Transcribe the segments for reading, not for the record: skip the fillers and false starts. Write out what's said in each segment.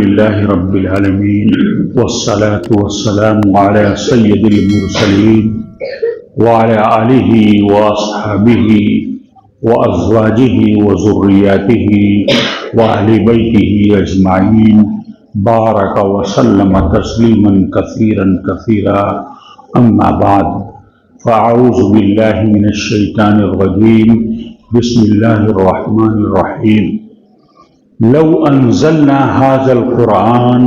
لله رب العالمين والصلاة والسلام على سيد المرسلين وعلى آله وأصحابه وأزواجه وذرياته وأهل بيته أجمعين بارك وسلم تسليما كثيرا كثيرا أما بعد فأعوذ بالله من الشيطان الرجيم بسم الله الرحمن الرحيم لو أنزلنا هذا القرآن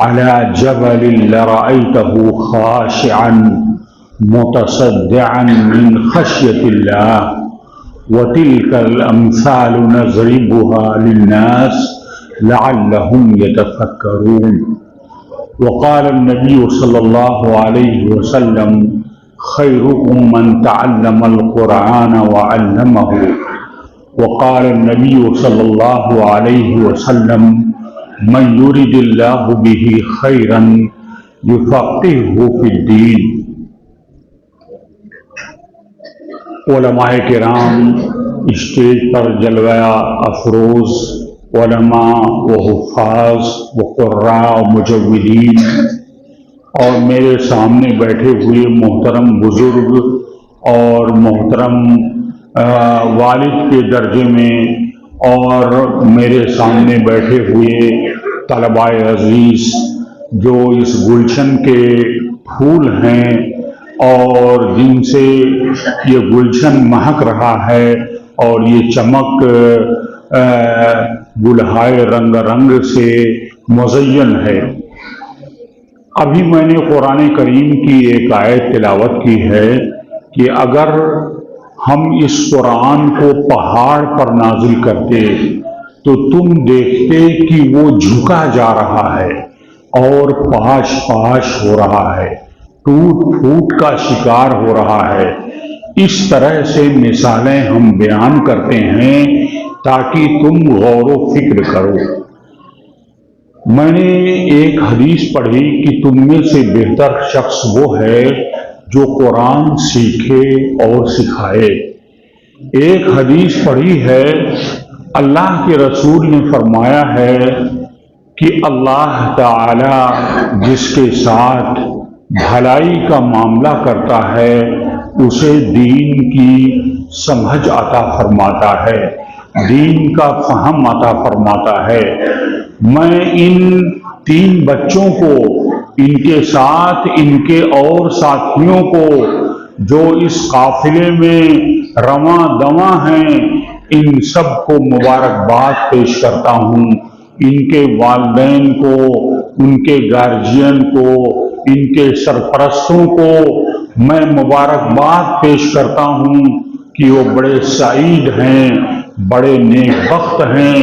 على جبل لرأيته خاشعا متصدعا من خشية الله وتلك الأمثال نضربها للناس لعلهم يتفكرون وقال النبي صلى الله عليه وسلم خيركم من تعلم القرآن وعلمه وقال النبي صلى الله عليه وسلم من يرد الله به خيرا يفقهه في الدين۔ علماء کرام، اسٹیج پر جلوہ افروز علماء و حفاظ و قراء و مجودین اور میرے سامنے بیٹھے ہوئے محترم بزرگ اور محترم والد کے درجے میں اور میرے سامنے بیٹھے ہوئے طلباء عزیز جو اس گلشن کے پھول ہیں اور جن سے یہ گلشن مہک رہا ہے اور یہ چمک گلہائے رنگ رنگ سے مزین ہے۔ ابھی میں نے قرآن کریم کی ایک آیت تلاوت کی ہے کہ اگر ہم اس قرآن کو پہاڑ پر نازل کرتے تو تم دیکھتے کہ وہ جھکا جا رہا ہے اور پاش پاش ہو رہا ہے، ٹوٹ پھوٹ کا شکار ہو رہا ہے۔ اس طرح سے مثالیں ہم بیان کرتے ہیں تاکہ تم غور و فکر کرو۔ میں نے ایک حدیث پڑھی کہ تم میں سے بہتر شخص وہ ہے جو قرآن سیکھے اور سکھائے۔ ایک حدیث پڑھی ہے، اللہ کے رسول نے فرمایا ہے کہ اللہ تعالی جس کے ساتھ بھلائی کا معاملہ کرتا ہے اسے دین کی سمجھ عطا فرماتا ہے، دین کا فہم عطا فرماتا ہے۔ میں ان 3 بچوں کو، ان کے ساتھ ان کے اور ساتھیوں کو جو اس قافلے میں رواں دواں ہیں، ان سب کو مبارکباد پیش کرتا ہوں۔ ان کے والدین کو، ان کے گارجین کو، ان کے سرپرستوں کو میں مبارکباد پیش کرتا ہوں کہ وہ بڑے سعید ہیں، بڑے نیک بخت ہیں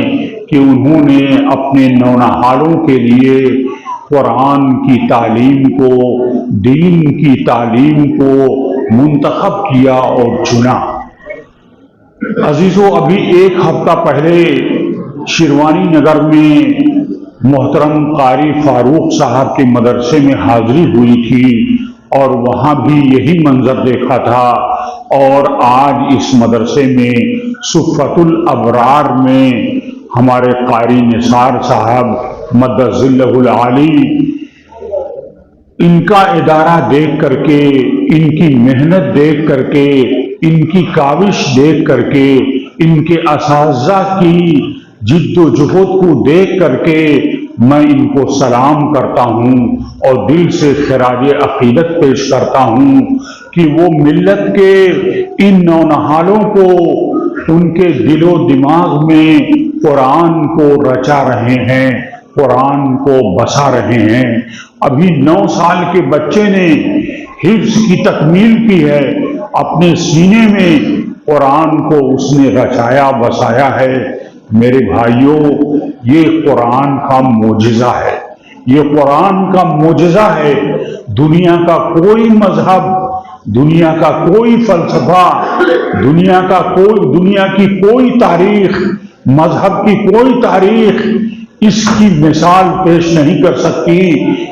کہ انہوں نے اپنے نونہالوں کے لیے قرآن کی تعلیم کو، دین کی تعلیم کو منتخب کیا اور چنا۔ عزیزو، ابھی 1 ہفتہ پہلے شیروانی نگر میں محترم قاری فاروق صاحب کے مدرسے میں حاضری ہوئی تھی اور وہاں بھی یہی منظر دیکھا تھا، اور آج اس مدرسے میں صفت الابرار میں ہمارے قاری نثار صاحب مدد ظلہ العالی، ان کا ادارہ دیکھ کر کے، ان کی محنت دیکھ کر کے، ان کی کاوش دیکھ کر کے، ان کے اساتذہ کی جد و جہد کو دیکھ کر کے میں ان کو سلام کرتا ہوں اور دل سے خراج عقیدت پیش کرتا ہوں کہ وہ ملت کے ان نونہالوں کو ان کے دل و دماغ میں قرآن کو رچا رہے ہیں، قرآن کو بسا رہے ہیں۔ ابھی 9 سال کے بچے نے حفظ کی تکمیل کی ہے، اپنے سینے میں قرآن کو اس نے رچایا بسایا ہے۔ میرے بھائیوں، یہ قرآن کا معجزہ ہے، یہ قرآن کا معجزہ ہے۔ دنیا کا کوئی مذہب، دنیا کا کوئی فلسفہ، دنیا کی کوئی تاریخ، مذہب کی کوئی تاریخ اس کی مثال پیش نہیں کر سکتی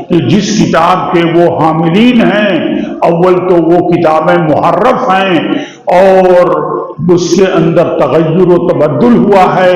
کہ جس کتاب کے وہ حاملین ہیں، اول تو وہ کتابیں محرف ہیں اور اس کے اندر تغیر و تبدل ہوا ہے،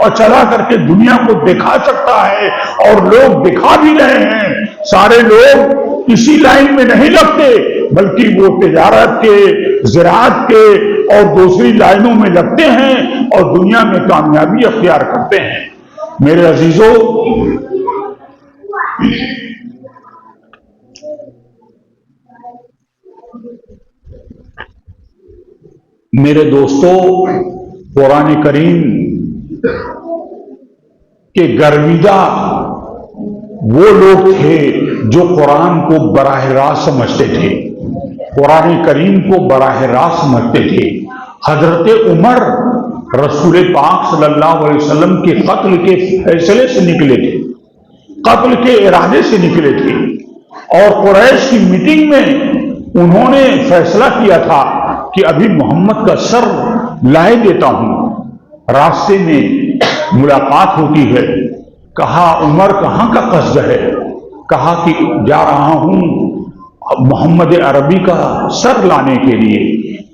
اور چلا کر کے دنیا کو دکھا سکتا ہے، اور لوگ دکھا بھی رہے ہیں۔ سارے لوگ اسی لائن میں نہیں لگتے، بلکہ وہ تجارت کے، زراعت کے اور دوسری لائنوں میں لگتے ہیں اور دنیا میں کامیابی اختیار کرتے ہیں۔ میرے عزیزو، میرے دوستو، قرآن کریم کے گرویدہ وہ لوگ تھے جو قرآن کو براہ راست سمجھتے تھے، قرآن کریم کو براہ راست سمجھتے تھے۔ حضرت عمر رسول پاک صلی اللہ علیہ وسلم کے قتل کے فیصلے سے نکلے تھے، قتل کے ارادے سے نکلے تھے، اور قریش کی میٹنگ میں انہوں نے فیصلہ کیا تھا کہ ابھی محمد کا سر لائے دیتا ہوں۔ راستے میں ملاقات ہوتی ہے، کہا عمر کہاں کا قصد ہے؟ کہا کہ جا رہا ہوں محمد عربی کا سر لانے کے لیے۔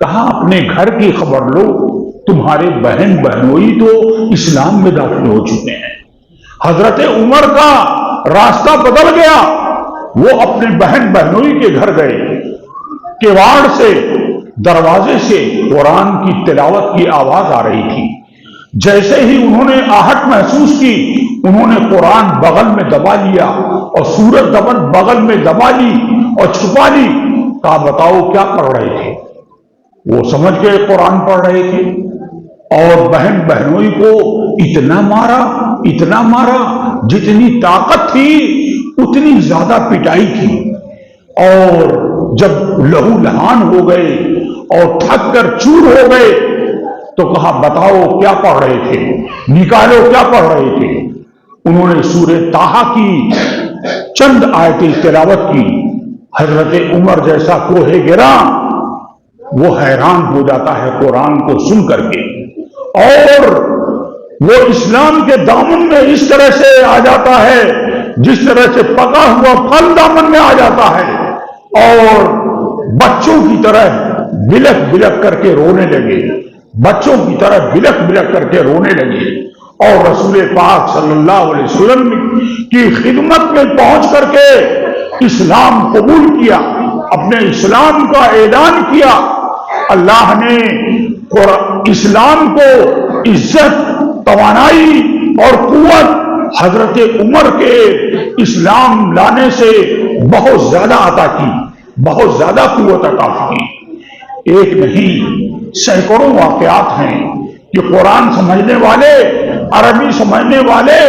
کہا اپنے گھر کی خبر لو، تمہارے بہن بہنوئی تو اسلام میں داخل ہو چکے ہیں۔ حضرت عمر کا راستہ بدل گیا، وہ اپنے بہن بہنوئی کے گھر گئے، کیواڑ سے، دروازے سے قرآن کی تلاوت کی آواز آ رہی تھی۔ جیسے ہی انہوں نے آہٹ محسوس کی، انہوں نے قرآن بغل میں دبا لیا اور سورت بغل میں دبا لی اور چھپا لی۔ کہا بتاؤ کیا پڑھ رہے تھے؟ وہ سمجھ گئے قرآن پڑھ رہے تھے، اور بہن بہنوئی کو اتنا مارا جتنی طاقت تھی اتنی زیادہ پٹائی تھی، اور جب لہو لہان ہو گئے اور تھک کر چور ہو گئے تو کہا بتاؤ کیا پڑھ رہے تھے، نکالو کیا پڑھ رہے تھے؟ انہوں نے سورہ طٰہٰ کی چند آیتیں تلاوت کی۔ حضرت عمر جیسا کوہ گراں وہ حیران ہو جاتا ہے قرآن کو سن کر کے، اور وہ اسلام کے دامن میں اس طرح سے آ جاتا ہے جس طرح سے پکا ہوا پھل دامن میں آ جاتا ہے، اور بچوں کی طرح بلک بلک کر کے رونے لگے، بچوں کی طرح بلک بلک کر کے رونے لگے، اور رسول پاک صلی اللہ علیہ وسلم کی خدمت میں پہنچ کر کے اسلام قبول کیا، اپنے اسلام کا اعلان کیا۔ اللہ نے اسلام کو عزت، توانائی اور قوت حضرت عمر کے اسلام لانے سے بہت زیادہ عطا کی، بہت زیادہ قوت عطا کی۔ ایک نہیں سینکڑوں واقعات ہیں کہ قرآن سمجھنے والے، عربی سمجھنے والے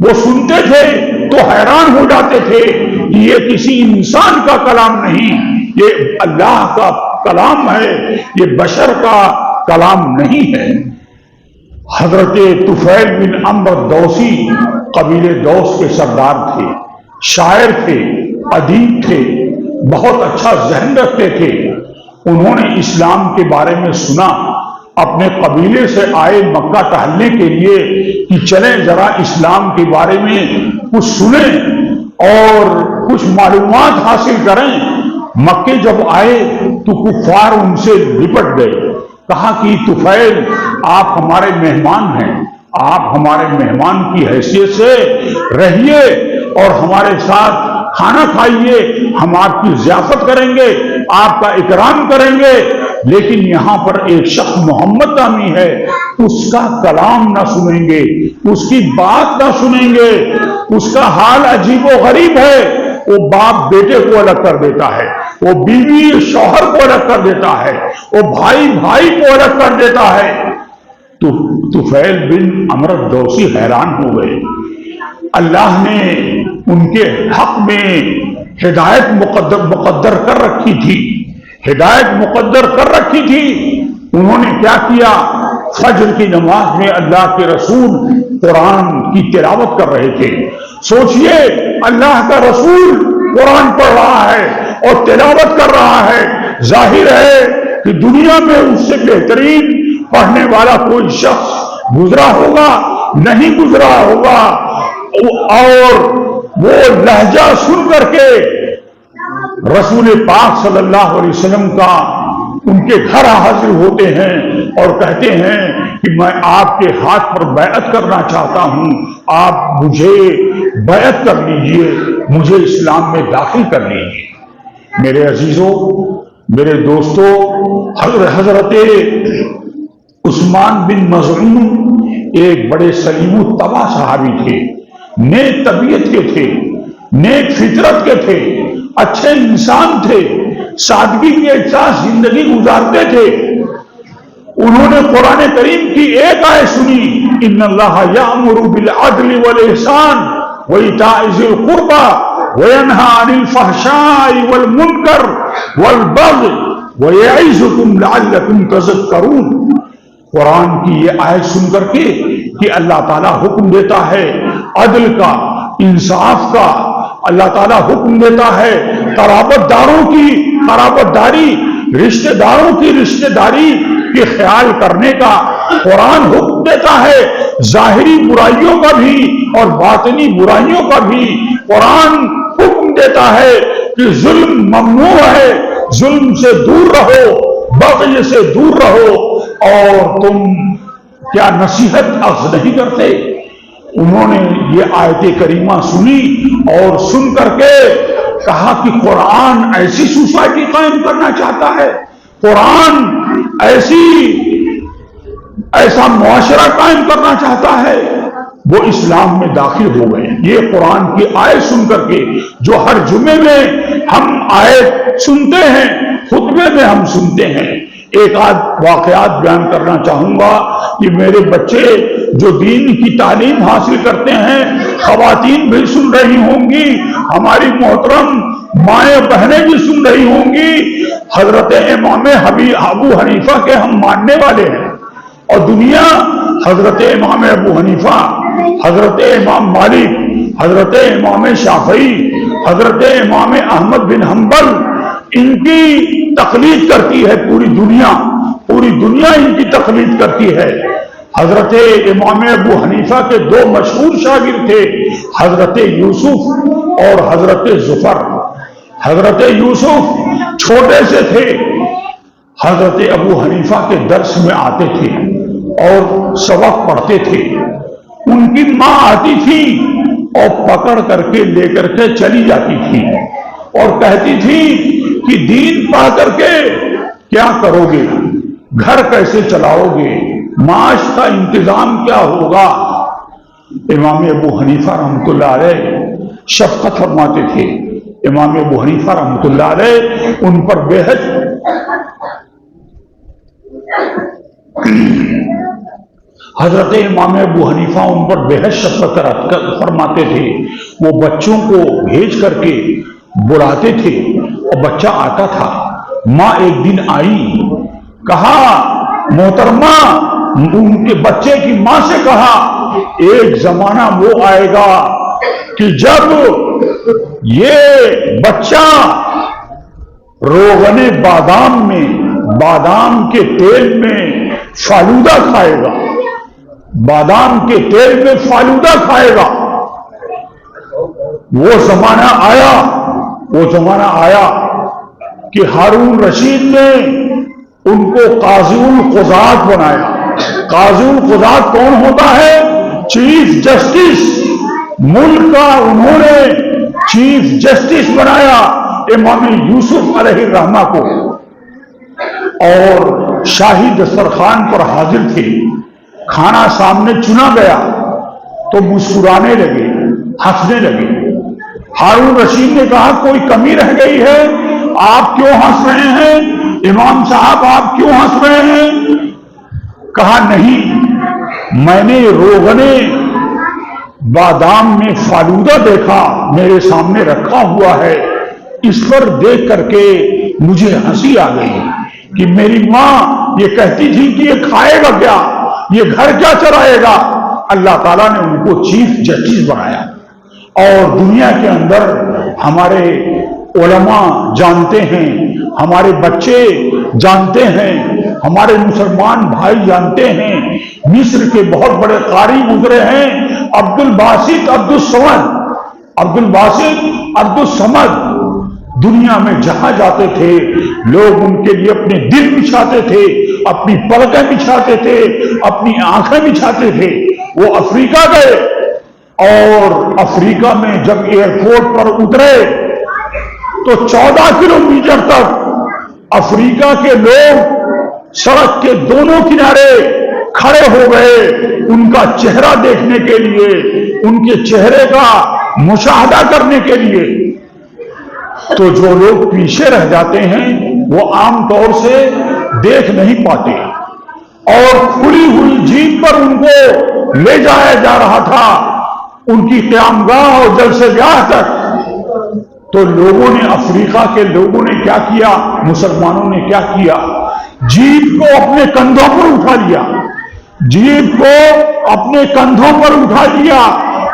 وہ سنتے تھے تو حیران ہو جاتے تھے کہ یہ کسی انسان کا کلام نہیں، یہ اللہ کا کلام ہے، یہ بشر کا کلام نہیں ہے۔ حضرت طفیل بن عمرو دوسی قبیلے دوس کے سردار تھے، شاعر تھے، ادیب تھے، بہت اچھا ذہن رکھتے تھے۔ انہوں نے اسلام کے بارے میں سنا، اپنے قبیلے سے آئے مکہ ٹہلنے کے لیے کہ چلیں ذرا اسلام کے بارے میں کچھ سنیں اور کچھ معلومات حاصل کریں۔ مکے جب آئے تو کفار ان سے لپٹ گئے، کہا کہ طفیل آپ ہمارے مہمان ہیں، آپ ہمارے مہمان کی حیثیت سے رہیے اور ہمارے ساتھ کھانا کھائیے، ہم آپ کی ضیافت کریں گے، آپ کا اکرام کریں گے، لیکن یہاں پر ایک شخص محمد نامی ہے، اس کا کلام نہ سنیں گے، اس کی بات نہ سنیں گے، اس کا حال عجیب و غریب ہے۔ وہ باپ بیٹے کو الگ کر دیتا ہے، وہ بیوی شوہر کو الگ کر دیتا ہے، وہ بھائی بھائی کو الگ کر دیتا ہے۔ تو طفیل بن عمرو دوسی حیران ہو گئے۔ اللہ نے ان کے حق میں ہدایت مقدر کر رکھی تھی، ہدایت مقدر کر رکھی تھی۔ انہوں نے کیا کیا؟ فجر کی نماز میں اللہ کے رسول قرآن کی تلاوت کر رہے تھے۔ سوچئے اللہ کا رسول قرآن پڑھ رہا ہے اور تلاوت کر رہا ہے، ظاہر ہے کہ دنیا میں اس سے بہترین پڑھنے والا کوئی شخص گزرا ہوگا نہیں گزرا ہوگا، اور وہ لہجہ سن کر کے رسول پاک صلی اللہ علیہ وسلم کا ان کے گھر حاضر ہوتے ہیں اور کہتے ہیں کہ میں آپ کے ہاتھ پر بیعت کرنا چاہتا ہوں، آپ مجھے بیعت کر لیجئے، مجھے اسلام میں داخل کر لیجئے۔ میرے عزیزوں، میرے دوستوں، حضرت عثمان بن مظعون ایک بڑے سلیم الطبع صحابی تھے، نیک طبیعت کے تھے، نیک فطرت کے تھے، اچھے انسان تھے، سادگی کے ساتھ زندگی گزارتے تھے۔ انہوں نے قرآن کریم کی ایک آیت سنی، ان اللہ یأمر بالعدل والاحسان وایتاء ذی القربى وینہی عن الفحشاء والمنکر والبغی ویعظکم لعلکم تذکرون۔ قرآن کی یہ آیت سن کر کے کہ اللہ تعالیٰ حکم دیتا ہے عدل کا، انصاف کا، اللہ تعالیٰ حکم دیتا ہے قرابت داروں کی قرابت داری، رشتہ داروں کی رشتہ داری کے خیال کرنے کا، قرآن حکم دیتا ہے ظاہری برائیوں کا بھی اور باطنی برائیوں کا بھی، قرآن حکم دیتا ہے کہ ظلم ممنوع ہے، ظلم سے دور رہو، بغی سے دور رہو، اور تم کیا نصیحت اخذ نہیں کرتے؟ انہوں نے یہ آیت کریمہ سنی اور سن کر کے کہا کہ قرآن ایسی سوسائٹی قائم کرنا چاہتا ہے، قرآن ایسا معاشرہ قائم کرنا چاہتا ہے۔ وہ اسلام میں داخل ہو گئے۔ یہ قرآن کی آیت سن کر کے جو ہر جمعے میں ہم آیت سنتے ہیں، خطبے میں ہم سنتے ہیں، ایک آدھ واقعات بیان کرنا چاہوں گا کہ میرے بچے جو دین کی تعلیم حاصل کرتے ہیں، خواتین بھی سن رہی ہوں گی، ہماری محترم مائیں بہنیں بھی سن رہی ہوں گی۔ حضرت امام ابو حنیفہ کے ہم ماننے والے ہیں، اور دنیا حضرت امام ابو حنیفہ، حضرت امام مالک، حضرت امام شافعی، حضرت امام احمد بن حنبل، ان کی تقلید کرتی ہے پوری دنیا ان کی تقلید کرتی ہے۔ حضرت امام ابو حنیفہ کے دو مشہور شاگرد تھے، حضرت یوسف اور حضرت زفر۔ حضرت یوسف چھوٹے سے تھے، حضرت ابو حنیفہ کے درس میں آتے تھے اور سبق پڑھتے تھے۔ ان کی ماں آتی تھی اور پکڑ کر کے لے کر کے چلی جاتی تھی اور کہتی تھی کہ دین پا کر کے کیا کرو گے، گھر کیسے چلاؤ گے، معاش کا انتظام کیا ہوگا؟ امام ابو حنیفہ رحمۃ اللہ علیہ شفقت فرماتے تھے۔ امام ابو حنیفہ رحمۃ اللہ علیہ ان پر بےحد حضرت امام ابو حنیفہ ان پر بےحد شفقت فرماتے تھے۔ وہ بچوں کو بھیج کر کے بلاتے تھے اور بچہ آتا تھا۔ ماں ایک دن آئی، کہا محترمہ، ان کے بچے کی ماں سے کہا ایک زمانہ وہ آئے گا کہ جب یہ بچہ روغن بادام میں، بادام کے تیل میں فالودہ کھائے گا، بادام کے تیل میں فالودہ کھائے گا۔ وہ زمانہ آیا کہ ہارون رشید نے ان کو قاضی القضات بنایا۔ قاضی القضات کون ہوتا ہے؟ Chief justice. ملک کا انہوں نے چیف جسٹس بنایا امام یوسف علیہ الرحمہ کو، اور شاہی دسترخوان پر حاضر تھے۔ کھانا سامنے چنا گیا تو مسکرانے لگے، ہنسنے لگے۔ ہارون رشید نے کہا کوئی کمی رہ گئی ہے، آپ کیوں ہنس رہے ہیں؟ امام صاحب آپ کیوں ہنس رہے ہیں؟ کہا نہیں، میں نے روغنے بادام میں فالودہ دیکھا، میرے سامنے رکھا ہوا ہے، اس پر دیکھ کر کے مجھے ہنسی آ گئی کہ میری ماں یہ کہتی تھی کہ یہ کھائے گا کیا، یہ گھر کیا چلائے گا؟ اللہ تعالیٰ نے ان کو چیف جسٹس بنایا۔ اور دنیا کے اندر ہمارے علماء جانتے ہیں، ہمارے بچے جانتے ہیں، ہمارے مسلمان بھائی جانتے ہیں، مصر کے بہت بڑے قاری گزرے ہیں، عبد الباسط عبد الصمد، دنیا میں جہاں جاتے تھے لوگ ان کے لیے اپنے دل بچھاتے تھے، اپنی پلکیں بچھاتے تھے، اپنی آنکھیں بچھاتے تھے۔ وہ افریقہ گئے اور افریقہ میں جب ایئرپورٹ پر اترے تو 14 کلومیٹر تک افریقہ کے لوگ سڑک کے دونوں کنارے کھڑے ہو گئے ان کا چہرہ دیکھنے کے لیے، ان کے چہرے کا مشاہدہ کرنے کے لیے۔ تو جو لوگ پیچھے رہ جاتے ہیں وہ عام طور سے دیکھ نہیں پاتے، اور کھلی ہوئی جیپ پر ان کو لے جایا جا رہا تھا ان کی قیامگاہ اور جلسے گاہ تک۔ تو لوگوں نے، افریقہ کے لوگوں نے کیا کیا، مسلمانوں نے کیا کیا، جیپ کو اپنے کندھوں پر اٹھا لیا، جیپ کو اپنے کندھوں پر اٹھا لیا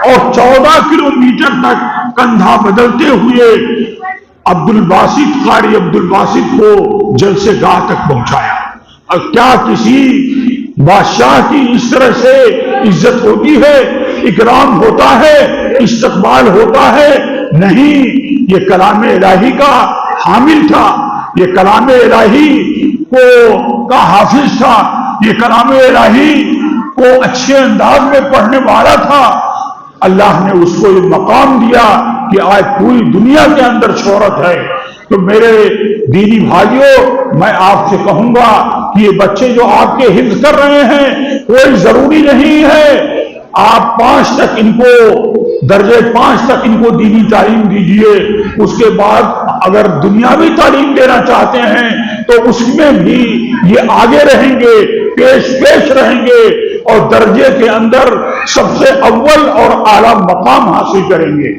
اور 14 کلومیٹر تک کندھا بدلتے ہوئے عبدالباسط، قاری عبدالباسط کو جلسے گاہ تک پہنچایا۔ اور کیا کسی بادشاہ کی اس طرح سے عزت ہوتی ہے، اکرام ہوتا ہے، استقبال ہوتا ہے؟ نہیں، یہ کلام الہی کا حامل تھا، یہ کلام الہی کا حافظ تھا، یہ کلام الہی کو اچھے انداز میں پڑھنے والا تھا۔ اللہ نے اس کو یہ مقام دیا کہ آج پوری دنیا کے اندر شہرت ہے۔ تو میرے دینی بھائیوں، میں آپ سے کہوں گا کہ یہ بچے جو آپ کے حفظ کر رہے ہیں، کوئی ضروری نہیں ہے آپ 5 تک ان کو، درجے 5 تک ان کو دینی تعلیم دیجئے۔ اس کے بعد اگر دنیاوی تعلیم دینا چاہتے ہیں تو اس میں بھی یہ آگے رہیں گے، پیش رہیں گے اور درجے کے اندر سب سے اول اور اعلیٰ مقام حاصل کریں گے۔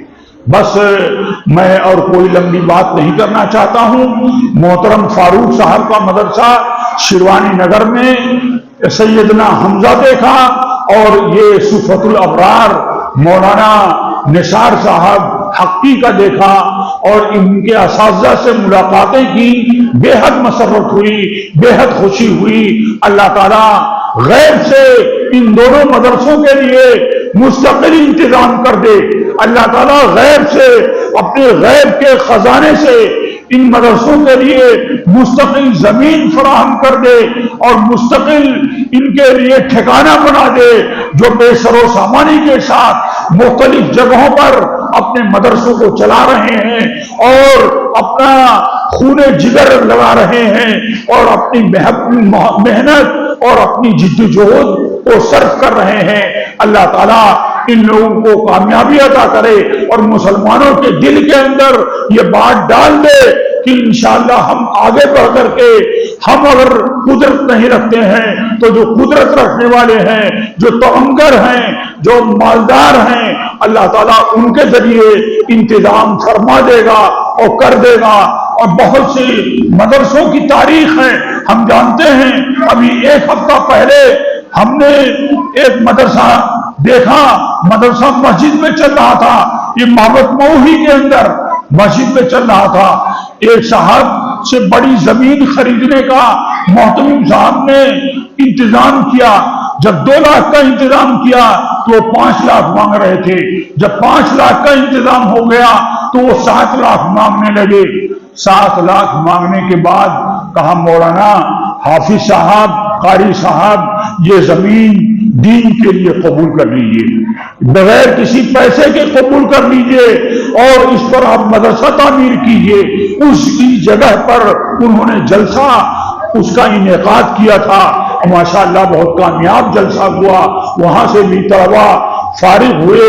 بس میں اور کوئی لمبی بات نہیں کرنا چاہتا ہوں۔ محترم فاروق صاحب کا مدرسہ شیروانی نگر میں سیدنا حمزہ دیکھا، اور یہ صفت الابرار مولانا نثار صاحب حقی کا دیکھا، اور ان کے اساتذہ سے ملاقاتیں کی، بے حد مسرت ہوئی، بے حد خوشی ہوئی۔ اللہ تعالیٰ غیب سے ان دونوں مدرسوں کے لیے مستقل انتظام کر دے، اللہ تعالیٰ غیب سے، اپنے غیب کے خزانے سے ان مدرسوں کے لیے مستقل زمین فراہم کر دے اور مستقل ان کے لیے ٹھکانہ بنا دے، جو بے سر و سامانی کے ساتھ مختلف جگہوں پر اپنے مدرسوں کو چلا رہے ہیں اور اپنا خون جگر لگا رہے ہیں اور اپنی محنت اور اپنی جدوجہد کو صرف کر رہے ہیں۔ اللہ تعالیٰ ان لوگوں کو کامیابی عطا کرے اور مسلمانوں کے دل کے اندر یہ بات ڈال دے کہ انشاءاللہ ہم آگے بڑھ کر کے، ہم اگر قدرت نہیں رکھتے ہیں تو جو قدرت رکھنے والے ہیں، جو توانگر ہیں، جو مالدار ہیں، اللہ تعالیٰ ان کے ذریعے انتظام فرما دے گا اور کر دے گا۔ اور بہت سی مدرسوں کی تاریخ ہے، ہم جانتے ہیں۔ ابھی 1 ہفتہ پہلے ہم نے ایک مدرسہ دیکھا، مدرسہ مسجد میں چل رہا تھا، یہ محبت موہی کے اندر مسجد میں چل رہا تھا۔ ایک صاحب سے بڑی زمین خریدنے کا محتمم صاحب نے انتظام کیا۔ جب 2 لاکھ کا انتظام کیا تو وہ 5 لاکھ مانگ رہے تھے۔ جب 5 لاکھ کا انتظام ہو گیا تو وہ 7 لاکھ مانگنے لگے۔ 7 لاکھ مانگنے کے بعد کہا مولانا حافظ صاحب، قاری صاحب، یہ زمین دین کے لیے قبول کر لیجئے، بغیر کسی پیسے کے قبول کر لیجئے اور اس پر آپ مدرسہ تعمیر کیجئے۔ اس کی جگہ پر انہوں نے جلسہ اس کا انعقاد کیا تھا، ماشاءاللہ بہت کامیاب جلسہ ہوا۔ وہاں سے بھی طلبا فارغ ہوئے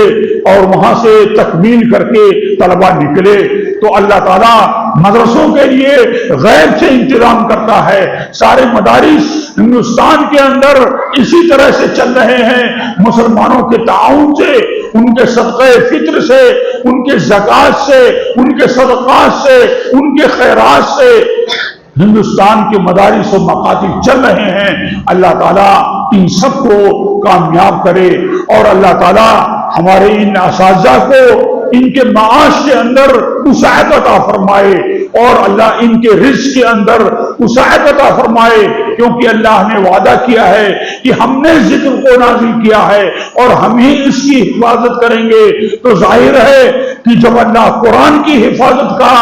اور وہاں سے تکمیل کر کے طلبا نکلے۔ تو اللہ تعالیٰ مدرسوں کے لیے غیب سے انتظام کرتا ہے۔ سارے مدارس ہندوستان کے اندر اسی طرح سے چل رہے ہیں، مسلمانوں کے تعاون سے، ان کے صدقہ فطر سے، ان کے زکوٰۃ سے، ان کے صدقات سے، ان کے خیرات سے ہندوستان کے مدارس و مکاتب چل رہے ہیں۔ اللہ تعالیٰ ان سب کو کامیاب کرے اور اللہ تعالیٰ ہمارے ان اساتذہ کو ان کے معاش کے اندر وسعت عطا فرمائے اور اللہ ان کے رزق کے اندر وسعت عطا فرمائے، کیونکہ اللہ نے وعدہ کیا ہے کہ ہم نے ذکر کو نازل کیا ہے اور ہم ہی اس کی حفاظت کریں گے۔ تو ظاہر ہے کہ جب اللہ قرآن کی حفاظت کا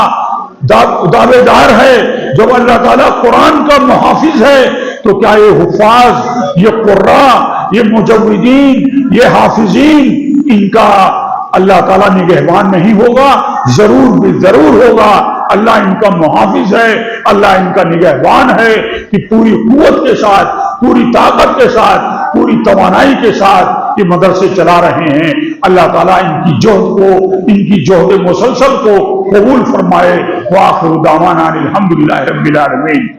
دعوے دار ہے، جب اللہ تعالیٰ قرآن کا محافظ ہے، تو کیا یہ حفاظ، یہ قراء، یہ مجودین، یہ حافظین، ان کا اللہ تعالیٰ نگہبان نہیں ہوگا؟ ضرور بھی ضرور ہوگا۔ اللہ ان کا محافظ ہے، اللہ ان کا نگہبان ہے کہ پوری قوت کے ساتھ، پوری طاقت کے ساتھ، پوری توانائی کے ساتھ یہ مدرسے چلا رہے ہیں۔ اللہ تعالیٰ ان کی جہد کو، ان کی جہد مسلسل کو قبول فرمائے۔ وآخر دعوانا الحمدللہ رب العالمین۔